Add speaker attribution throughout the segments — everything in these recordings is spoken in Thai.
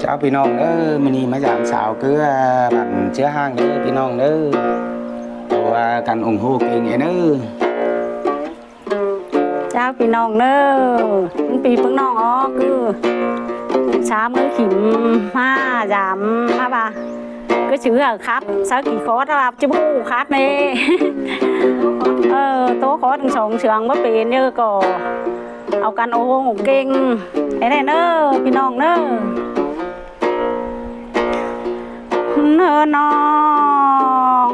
Speaker 1: จ้าพี่น้องเด้อมื้อนี้มาจากสาวเกลือบ้านเชื้อห้างเด้อพี่น้องเด้อตัวกันองค์ฮู้เก่งไอ้เด้อ
Speaker 2: เจ้าพี่น้องเด้อมึงปีพึ่งน้องอ๋อคือช้ามือขิมมาจามมาบ่าก็ชื่อครับsao kỳ khó ra chứ bu khác này tố khó từng sống trường bất biến như cổเอากันโอ้โหเก่งไอ้เนี่ยเนอะพี่น้องเนอะเนอะน้อง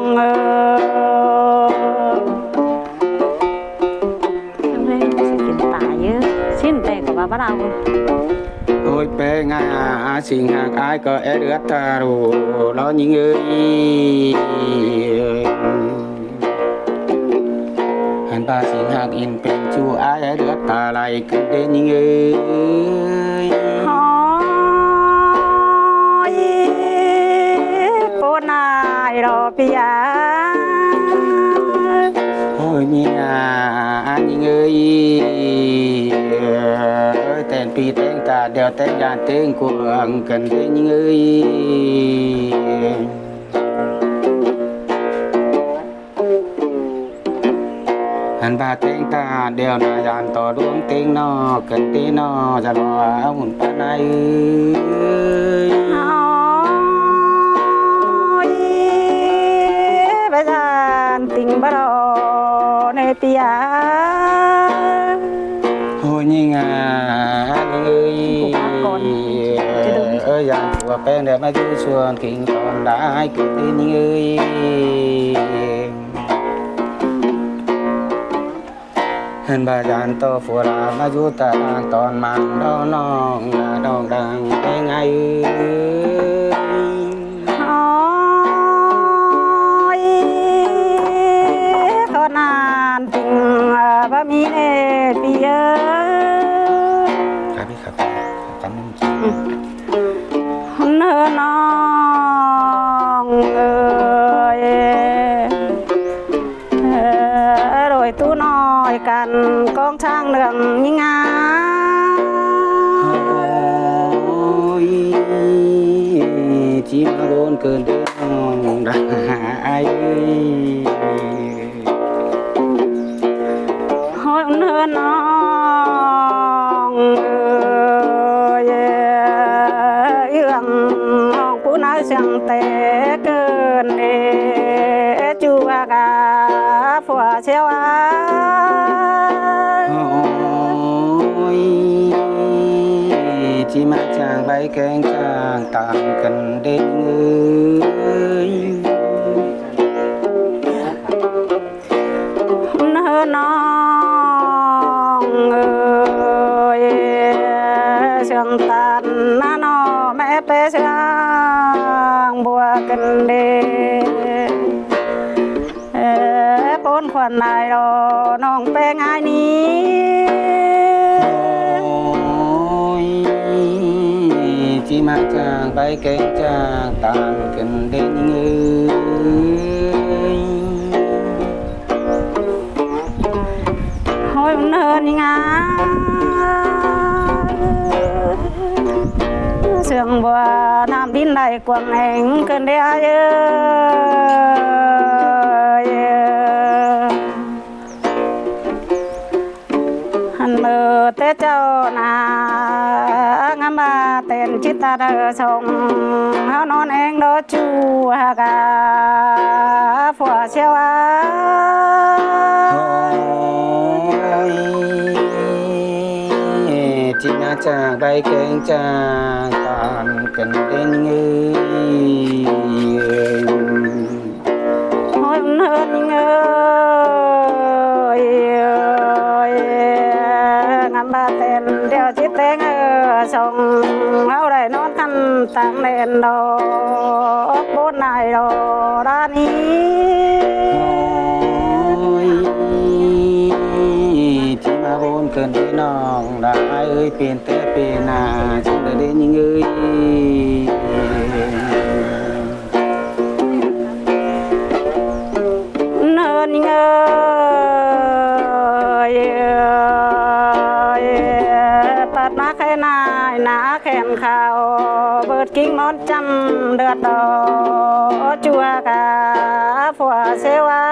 Speaker 2: ทำไมสินตายเยอะสิ้นแต่กับว่าเรา
Speaker 1: ôi bé nga xin hàng ai có é đứa ta đồ lo những người hắn ba xin hàng in pen chu ai é đứa ta lại cứ đến những người
Speaker 2: hỏi cô này rồi bia
Speaker 1: ôi nhà những người tên pi tên cả đều tên dàn tên của cần đến những người hắn ba tên ta đều là dàn tỏ đúng tên nó cần tên nó ra lo một pan này
Speaker 2: bây giờ tình bắt đầu này tia
Speaker 1: hồi như ơi dàn của bên để mà du xuân kinh còn đã cứ tin những người hình bà dàn to phù ra mà du ta đang toàn mang đó non đòn đang cái ngày
Speaker 2: con an tình ba mi nè bia
Speaker 1: ครับพี่ครับจำ
Speaker 2: เนื้อน้องrồi tu nóiกันกองช่างเรื่องยิ่งงา
Speaker 1: chỉ mà luôn cơn đêm đã ai
Speaker 2: hồi นื้อน้องผู้น้อยเสียงเตะเกินจูว่ากาผัวเชียว
Speaker 1: chỉ mà chàng bay keng chàng tạm cần đến người
Speaker 2: นื้อน้องเสียงตันน้าน้อแม่เปเสียงบัวกันเดปนขวัญนายรอน้องเปง่ายนี้
Speaker 1: chỉ mà chàng bay keng chàng tạm cần đến người
Speaker 2: hồi นื้อนี่งาเสียงบัวน้ำดินไหลกวางแห่งกันได้เยหันมือเตเจ้านางามมาเต้นจิตตาเดอชงเฮานอนเองโดจูฮากาผัวเชียว
Speaker 1: chỉ mà chàng bay keng chàng tạm cần đến người
Speaker 2: hồi hơn ngắm ba tên đeo chiếc tên sông áo đầy nón khăn tặng đèn đồ bốn này đồ đa ní
Speaker 1: chỉ mà bốn cần đến nòng đã ai ơi tiền té tiền chẳng được đến những người
Speaker 2: nênตัดมาแค่นายหนาแขนขาว bớt kinh món trăm đợt đỏ chùa cả phùa xêu á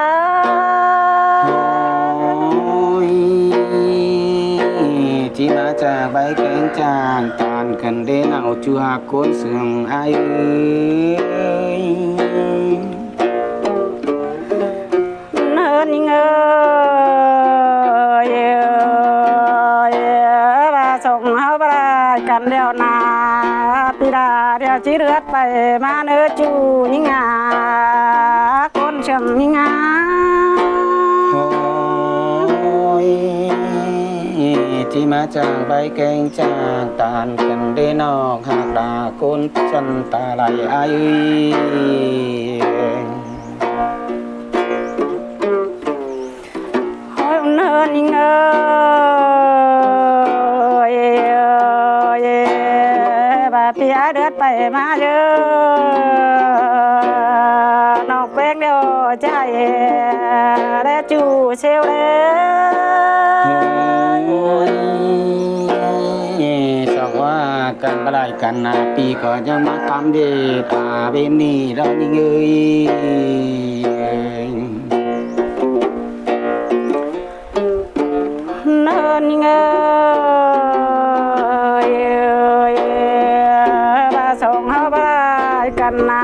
Speaker 1: chỉ mà cha bay cánh tràn tàn cần đến nào chùa côn sương ai ơi
Speaker 2: hơn ơi bà sống hao bà cần đeo na pi đà đeo chỉ rớt bay mà nỡ chu những ngà con chầm những ngà
Speaker 1: chỉ mà chàng bay cánh chàng tàn cần đến nọ hạt đà côn chân ta lại ai
Speaker 2: hơn ơi bà pi rớt bay mà dơ nọc bén đeo chạy để chu xêu đấy
Speaker 1: กันอะไรกันนะปีก็จะมาทำดีตาเป็นนี่เรานี่เอ้ย
Speaker 2: nên ơi bà sống hao bà cần na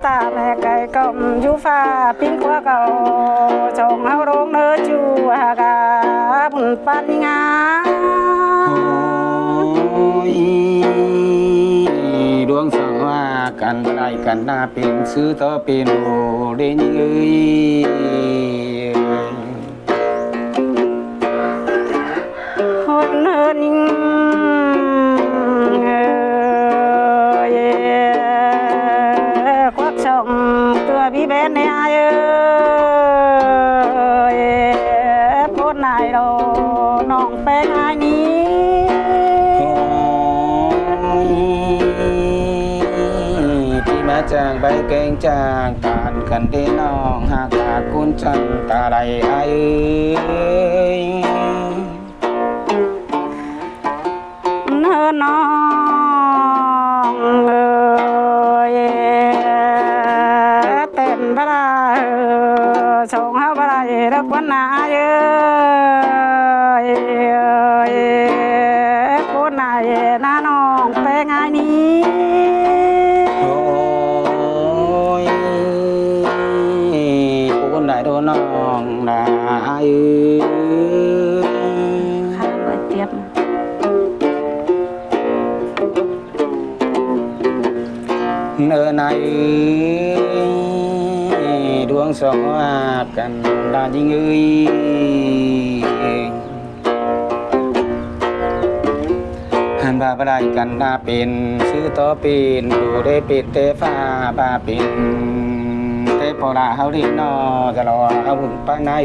Speaker 2: ta mẹ cây công du pha pin qua cầu sống hao rong nơ chu hà bùn pan ngá
Speaker 1: ดวงสว่ากันอะไรกันหน้าเป็นซื้อต่อเป็นโอเดนเอ้ย
Speaker 2: hơn quát sông tua bí bé này ơi bốn này đồ nòng bé ai ní
Speaker 1: ที่มาจางใบแกงจางตานกันเดนองหากากุนจันตาไดไอ
Speaker 2: hơn nòng ơi tên bà la sông hao bà la gì đó quán na ơi cô này na nòng bé ngay ní
Speaker 1: cô này đồ nòng là ai
Speaker 2: khang bởi tiếp
Speaker 1: nơi nàyดวงสว่ากันดาจิงเอ้ยหันบาบได้กันดาเป็นซื้อต่อเป็นดูได้เป็ดเตฟ้าบาเป็นเตปอลาเฮาดีนอจะรอเอาหุ่นปานาย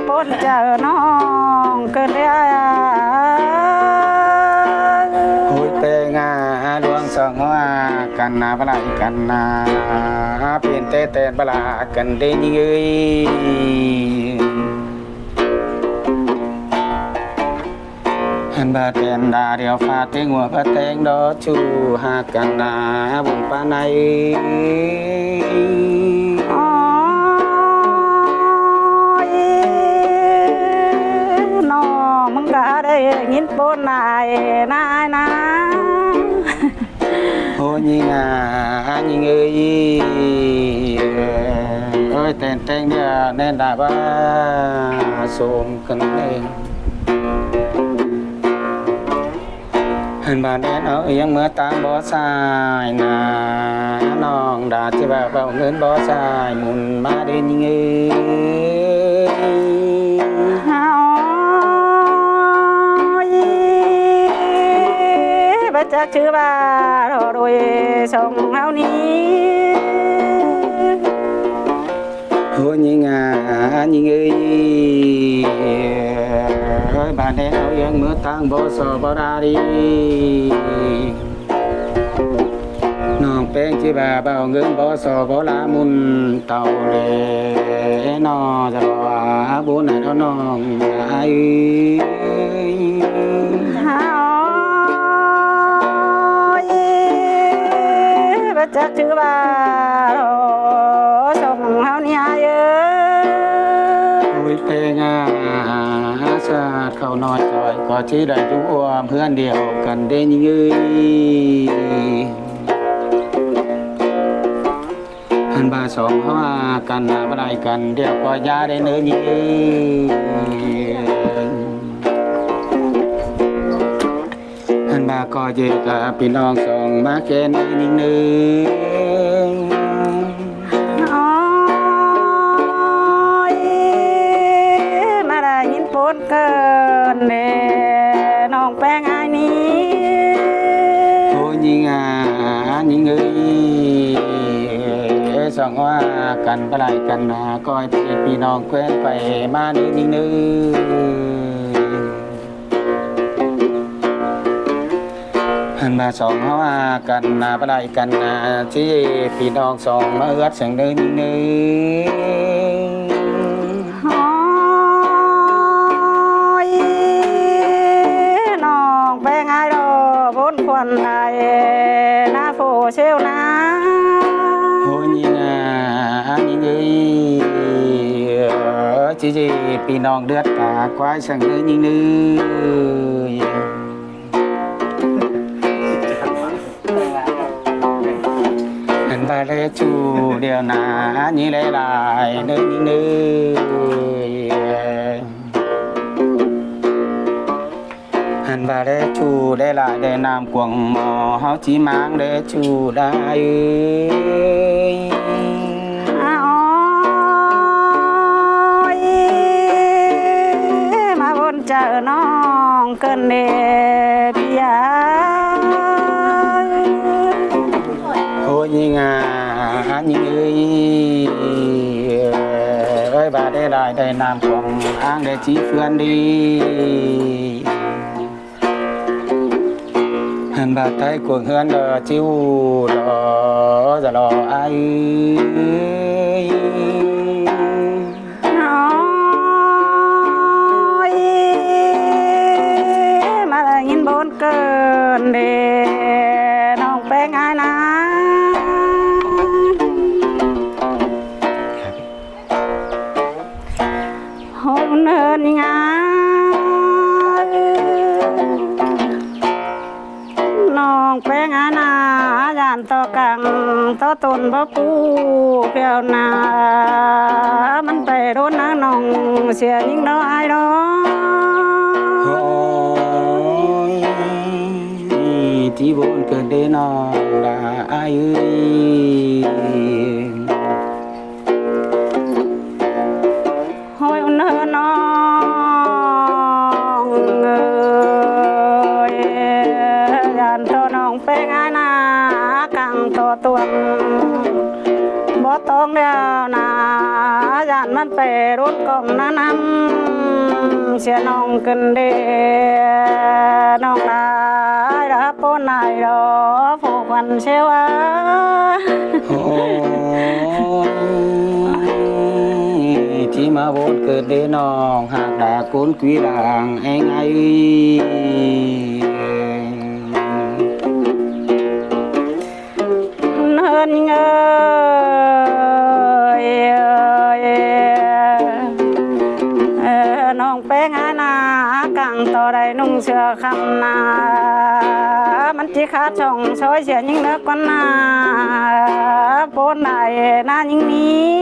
Speaker 2: bốn chờ non cơn đĩa
Speaker 1: หุ่นเตงาดวงสว่ากันนาบได้กันนาเป็นเตเตนบลากันเดยิงเอ้ยหันบาเตนดาเดียวฟาเตงหัวพระเตงดอชูหากันนาบุญปานัย
Speaker 2: nó mong cả đây nhìn bốn này nai na
Speaker 1: ô nhi ngà nhi ơi ơi tên tên dia nên đã ba xôm cần lên hình bà đen ở yên mưa tan bó sai nà non đã chỉ bà vào ngân bó sai mùn má đi nhi
Speaker 2: bà chắc chứ bà rồi sống hao ní
Speaker 1: ô nhi ngà nhi ơi bà đen ở yên mưa tan bó sò bó ra đi น้องแป้งที่บาเบาเงินบ่สอบ่ลามุนเต่าเลยนอจะรอบุญให้น้องไอ้
Speaker 2: หาบ่จักชื่อว่าส่งเฮานี่เอ้ย
Speaker 1: โอ้ยเพลงชาติเขาน้อยจอยก็ที่ได้รวมเพื่อนเดียวกันได้ยิ่งยืนบาสองเขาว่ากันบ่ได้กันเดียวก็ยาได้เนื้อยืนบาก็เจอกับพี่น้องสองมาแค่นี้นิ่งนึง
Speaker 2: มาได้ยินปนเกินเด้น้องแป้งไอ้นี้
Speaker 1: โอ้ยิงยิงเอ้ยสองว่ากันบ่ได้กันก็ให้พี่น้องแคว้นไปมานิ่งนึงมาสองเขาว่ากันบ่ได้กันที่พี่น้องสองมาเอื้อเสียงเดินนึง
Speaker 2: น้องแป้งไอ้ดอกบนควันไอ้นาโฟเชลนะ
Speaker 1: โอ้ยยิงเอ้ยที่พี่น้องเดือดตาควายเสียงเดินนึงบาเลจูเดียวนานี่เลยลายเนื้อเนื้อบาเลจูได้ลายได้นามกวงหมอเฮาจีมังได้จูได้
Speaker 2: มาบนเจอน้องเกินเดพี่ยา
Speaker 1: โอ้ยยิงยิงเอ้ยบาได้ลายได้นามของอ้างได้จีเฟื่อนดีบาไทยกวงเฮือนเดอจิ้วรอจะรอไอ้
Speaker 2: มาได้ยินบนเกินเดน้องแป้งไอ้นะโหเนินงาน้องแป้งไอ้นะยานต่อกังต่อตนบ่ปูเปียวนามันไปโดนนะน้องเสียยิ่งน้อยดอก
Speaker 1: ที่บนเกิดได้น้องได้เอ้ย
Speaker 2: โอ้ยเนินน้องเอ้ยยานต่อน้องแป้งไอ้นากังต่อตวงบ่ต้องเดียวนะยานมันไปรุ่นกล่อมนะน้ำเสียน้องกันเดน้องได้รับปนไหนดอผูกวันเชวะ
Speaker 1: ที่มาบนเกิดได้น้องหากดาโกนกุยด่างเองไง
Speaker 2: เนินเงยน้องแป้งอานากังต่อได้นุ่งเสื้อคำนามันจีขาดช่องซอยเสียยิ่งเลิกกันนาโปนไหนนายิ่งนี้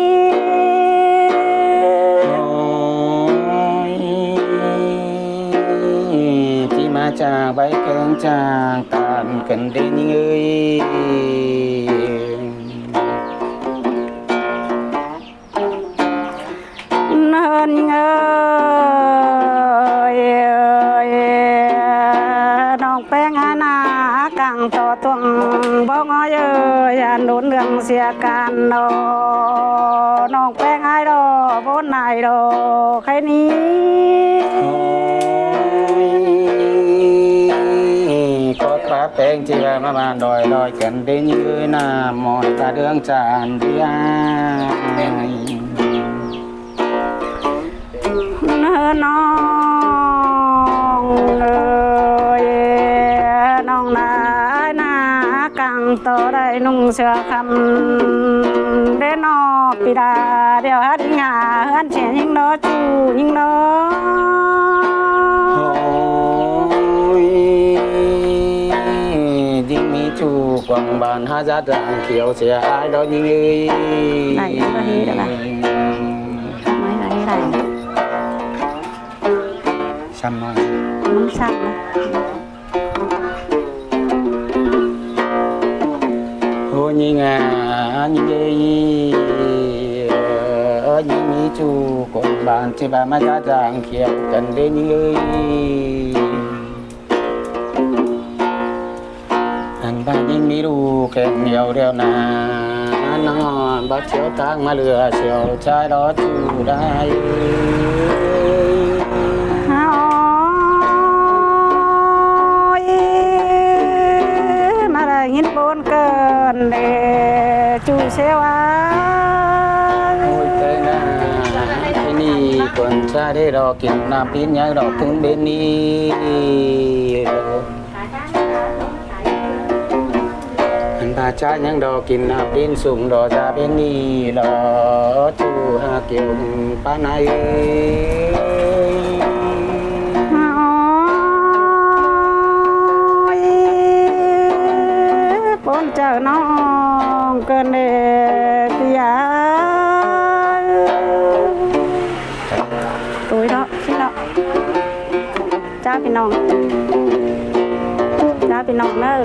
Speaker 1: ที่มาจากใบเกิงจากตานกันได้ยิ่งเอ้ย
Speaker 2: เนินเงยน้องแป้งอานากังต่อตวงบ่งอยอย่าโดนเรื่องเสียการดอน้องแป้งไอ้ดอบนไหนดอใครนี้
Speaker 1: ก็ปลาแป้งจี giờ mà bạn đòi đòi cần đến như là mọi ta đường tràn đi ai
Speaker 2: น้องเอ้ยน้องนายนากังโตได้นุ่งเสื้อคำได้นอปีดาเดี๋ยวหัดหงาหันเฉียนยิงโนจูยิงโน
Speaker 1: ôi dinh mỹ chủ quảng bàn ha giá dạng kiểu sẽ ai đó như
Speaker 2: này nó đi được à mấy này này
Speaker 1: xăm nói
Speaker 2: muốn xăm
Speaker 1: ôi như ngà như vậy ở như mỹ chủ quảng bàn chỉ bà mà giá dạng kiểu cần đến như anh ba nhìn mi đủ kèm nhiều điều nà nó ngon bắt chiếu tang mà lừa chiều trai đó chủ đây
Speaker 2: ôi mà là nhìn bốn cơn để chủ xeo
Speaker 1: ôi thế na cái ni còn cha đây đó kiếm nam pin nhá đó cũng bên ni bà cha nhang đò kinh na pin sùng đò ra bên ni đó chu ha kiểu pa này
Speaker 2: ôi bốn chờ nó cơn để tia tối đó xin đó chaพี่น้องเนอะ